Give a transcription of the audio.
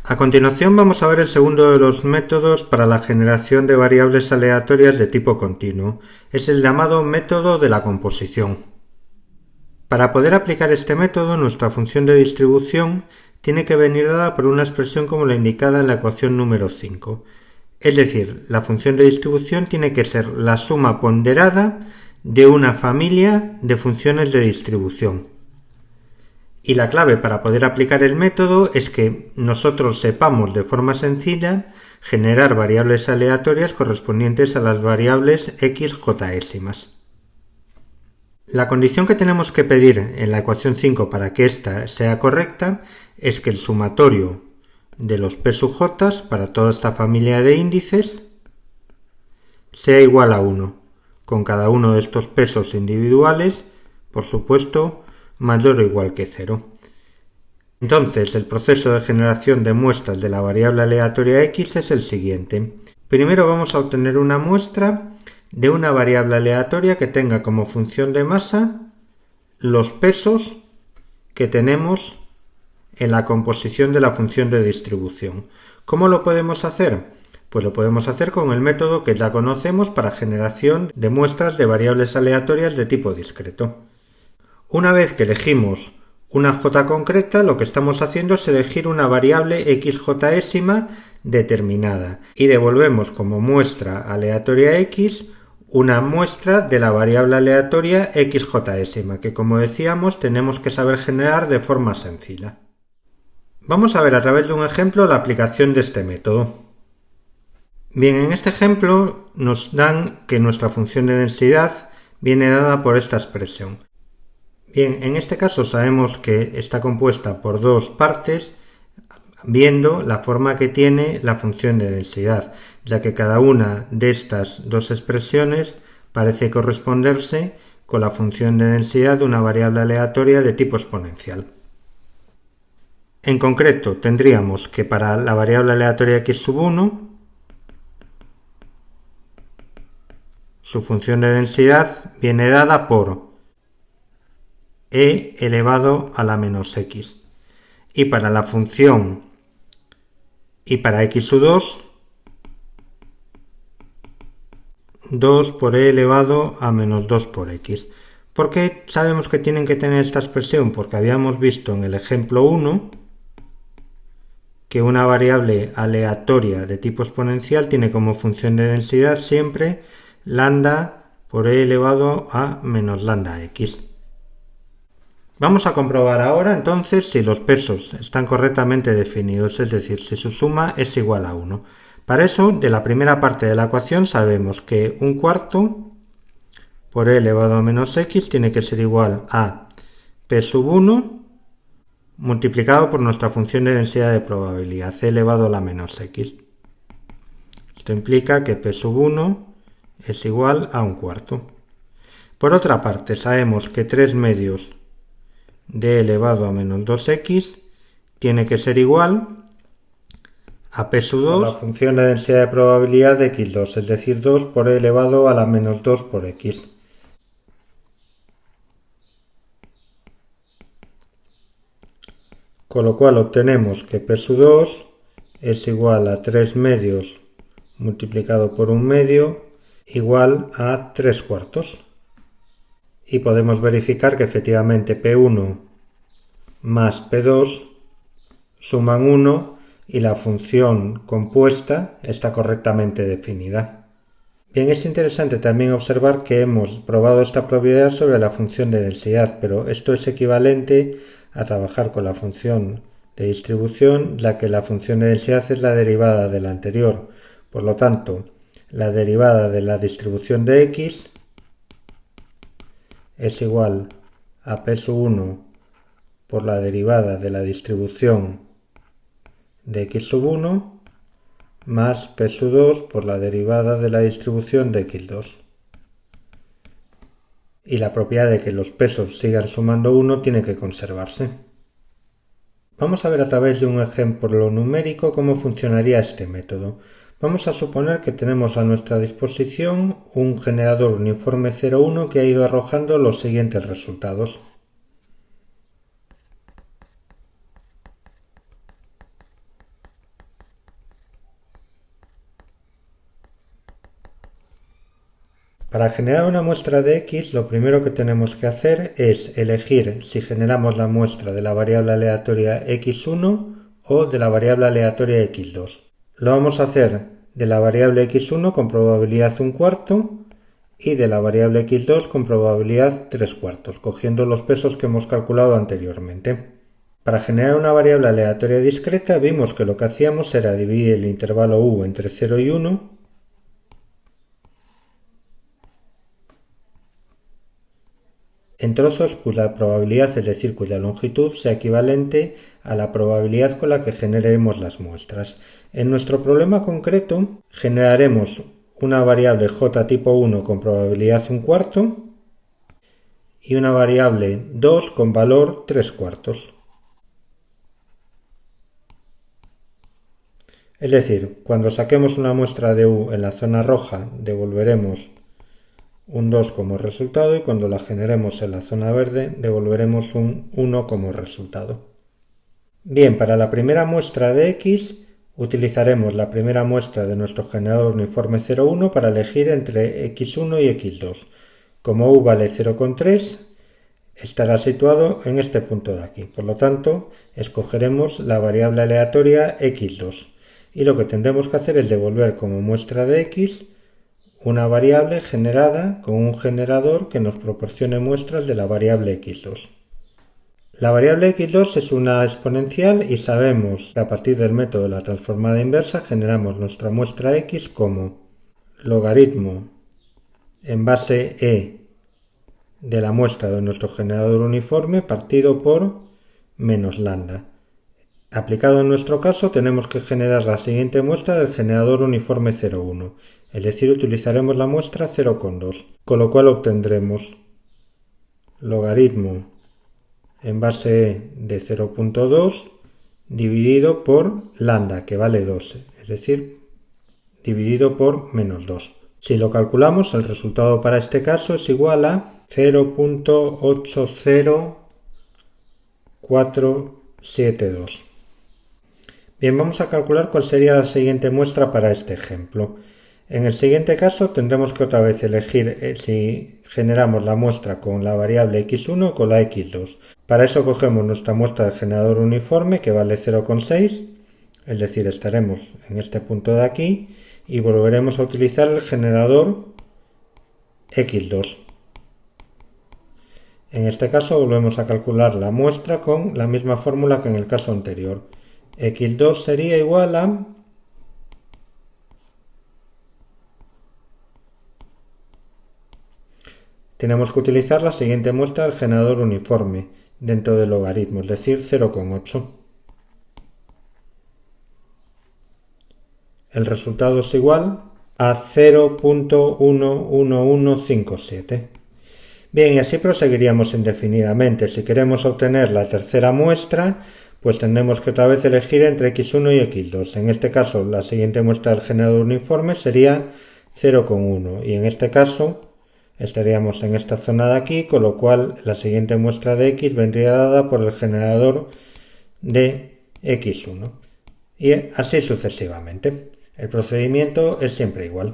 A continuación vamos a ver el segundo de los métodos para la generación de variables aleatorias de tipo continuo. Es el llamado método de la composición. Para poder aplicar este método, nuestra función de distribución tiene que venir dada por una expresión como la indicada en la ecuación número 5. Es decir, la función de distribución tiene que ser la suma ponderada de una familia de funciones de distribución. Y la clave para poder aplicar el método es que nosotros sepamos de forma sencilla generar variables aleatorias correspondientes a las variables xjésimas. La condición que tenemos que pedir en la ecuación 5 para que ésta sea correcta es que el sumatorio de los p sub j para toda esta familia de índices sea igual a 1, con cada uno de estos pesos individuales, por supuesto, mayor o igual que 0. Entonces, el proceso de generación de muestras de la variable aleatoria x es el siguiente. Primero vamos a obtener una muestra de una variable aleatoria que tenga como función de masa los pesos que tenemos en la composición de la función de distribución. ¿Cómo lo podemos hacer? Pues lo podemos hacer con el método que ya conocemos para generación de muestras de variables aleatorias de tipo discreto. Una vez que elegimos una j concreta, lo que estamos haciendo es elegir una variable xjésima determinada y devolvemos como muestra aleatoria x una muestra de la variable aleatoria xjésima, que como decíamos tenemos que saber generar de forma sencilla. Vamos a ver a través de un ejemplo la aplicación de este método. Bien, en este ejemplo nos dan que nuestra función de densidad viene dada por esta expresión. Bien, en este caso sabemos que está compuesta por dos partes, viendo la forma que tiene la función de densidad, ya que cada una de estas dos expresiones parece corresponderse con la función de densidad de una variable aleatoria de tipo exponencial. En concreto, tendríamos que para la variable aleatoria x sub 1, su función de densidad viene dada por e elevado a la menos x. Y para la función y para x sub 2 por e elevado a menos 2 por x. ¿Por qué sabemos que tienen que tener esta expresión? Porque habíamos visto en el ejemplo 1 que una variable aleatoria de tipo exponencial tiene como función de densidad siempre lambda por e elevado a menos lambda x. Vamos a comprobar ahora entonces si los pesos están correctamente definidos, es decir, si su suma es igual a 1. Para eso, de la primera parte de la ecuación sabemos que un cuarto por e elevado a menos x tiene que ser igual a p sub 1 multiplicado por nuestra función de densidad de probabilidad, c elevado a la menos x. Esto implica que p sub 1 es igual a un cuarto. Por otra parte, sabemos que 3 medios de elevado a menos 2x tiene que ser igual a p sub 2 la función de densidad de probabilidad de x2, es decir, 2 por e elevado a la menos 2 por x. Con lo cual obtenemos que p sub 2 es igual a 3 medios multiplicado por 1 medio igual a 3 cuartos. Y podemos verificar que efectivamente P1 más P2 suman 1 y la función compuesta está correctamente definida. Bien, es interesante también observar que hemos probado esta propiedad sobre la función de densidad, pero esto es equivalente a trabajar con la función de distribución, ya que la función de densidad es la derivada de la anterior. Por lo tanto, la derivada de la distribución de x es igual a p sub 1 por la derivada de la distribución de x sub 1 más p sub 2 por la derivada de la distribución de x2. Y la propiedad de que los pesos sigan sumando 1 tiene que conservarse. Vamos a ver a través de un ejemplo numérico cómo funcionaría este método. Vamos a suponer que tenemos a nuestra disposición un generador uniforme 0,1 que ha ido arrojando los siguientes resultados. Para generar una muestra de x, lo primero que tenemos que hacer es elegir si generamos la muestra de la variable aleatoria x1 o de la variable aleatoria x2. Lo vamos a hacer de la variable x1 con probabilidad 1/4 y de la variable x2 con probabilidad 3/4, cogiendo los pesos que hemos calculado anteriormente. Para generar una variable aleatoria discreta vimos que lo que hacíamos era dividir el intervalo u entre 0 y 1 en trozos cuya probabilidad, es decir, cuya longitud, sea equivalente a la probabilidad con la que generemos las muestras. En nuestro problema concreto generaremos una variable j tipo 1 con probabilidad 1/4 y una variable 2 con valor 3/4. Es decir, cuando saquemos una muestra de u en la zona roja devolveremos un 2 como resultado y cuando la generemos en la zona verde devolveremos un 1 como resultado. Bien, para la primera muestra de x utilizaremos la primera muestra de nuestro generador uniforme 0,1 para elegir entre x1 y x2. Como u vale 0,3 estará situado en este punto de aquí, por lo tanto escogeremos la variable aleatoria x2 y lo que tendremos que hacer es devolver como muestra de x una variable generada con un generador que nos proporcione muestras de la variable x2. La variable x2 es una exponencial y sabemos que a partir del método de la transformada inversa generamos nuestra muestra x como logaritmo en base e de la muestra de nuestro generador uniforme partido por menos lambda. Aplicado en nuestro caso tenemos que generar la siguiente muestra del generador uniforme 0,1, es decir, utilizaremos la muestra 0,2, con lo cual obtendremos logaritmo en base e de 0,2 dividido por lambda, que vale 2, es decir, dividido por menos 2. Si lo calculamos, el resultado para este caso es igual a 0.80472. Bien, vamos a calcular cuál sería la siguiente muestra para este ejemplo. En el siguiente caso tendremos que otra vez elegir si generamos la muestra con la variable x1 o con la x2. Para eso cogemos nuestra muestra del generador uniforme que vale 0,6, es decir, estaremos en este punto de aquí y volveremos a utilizar el generador x2. En este caso volvemos a calcular la muestra con la misma fórmula que en el caso anterior. x2 sería igual a tenemos que utilizar la siguiente muestra del generador uniforme dentro del logaritmo, es decir, 0,8. El resultado es igual a 0.11157. Bien, y así proseguiríamos indefinidamente. Si queremos obtener la tercera muestra, pues tendremos que otra vez elegir entre x1 y x2. En este caso, la siguiente muestra del generador uniforme sería 0,1 y en este caso estaríamos en esta zona de aquí, con lo cual la siguiente muestra de x vendría dada por el generador de x1 y así sucesivamente. El procedimiento es siempre igual.